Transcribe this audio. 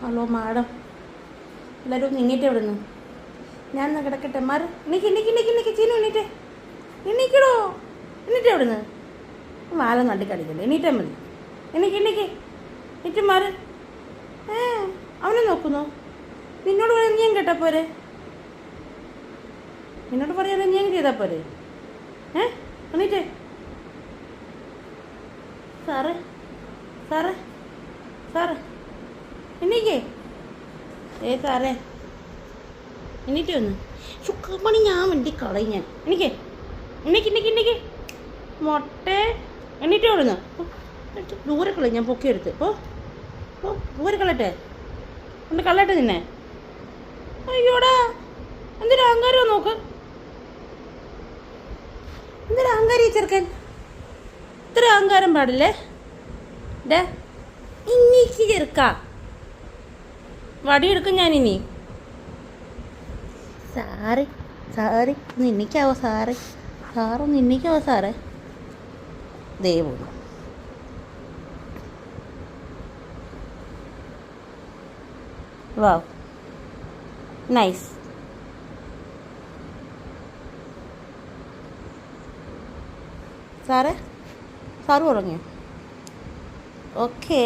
Hello madam, എല്ലാവരും ഒന്ന് എണീറ്റ് എവിടെ നിന്ന്? ഞാൻ ഒന്ന് കിടക്കട്ടെ. മാറ്, എണീക്ക് ചീനു, എണീക്കടോ, എണീറ്റ് എവിടെ നിന്ന്? വാല നട്ടി കടിക്കല്ലേ, എണീറ്റാൽ മതി. എണീറ്റ് മാറ്. അവനെ നോക്കുന്നോ? നിന്നോട് പറയാൻ ഞാൻ കേട്ടാ പോരെ? നിന്നോട് പറയാതെ ഞാൻ ചെയ്താൽ പോരെ? എണീറ്റേ. സാറേ സാറേ സാറേ എണീക്കേ. സാറേ എണീറ്റ് വന്ന് ചുക്കപ്പണി ഞാൻ വേണ്ടി കളയും ഞാൻ. എണീക്ക് മൊട്ടേ. എണീറ്റ് വിടുന്നു. ദൂരെ കളയും ഞാൻ പൊക്കിയെടുത്ത്. ദൂരെ കളട്ടെ. ഒന്ന് കളട്ടെ നിന്നെ. അയ്യോടാ, എന്തൊരു അഹങ്കാരമോ നോക്ക്. എന്തൊരു അഹങ്കാരി ചെറുക്കൻ. ഇത്ര അഹങ്കാരം പാടില്ലേ? ഇന്നിക്ക് ചെറുക്ക വടിയെടുക്കും ഞാനിനി. സാറ് ഒന്ന് ഇന്നിക്കാവോ സാറൊന്ന് ഇന്നിക്കാവോ സാറേ? ദൈവം വാവ്, നൈസ്. സാറ് ഉറങ്ങിയോ? ഓക്കേ.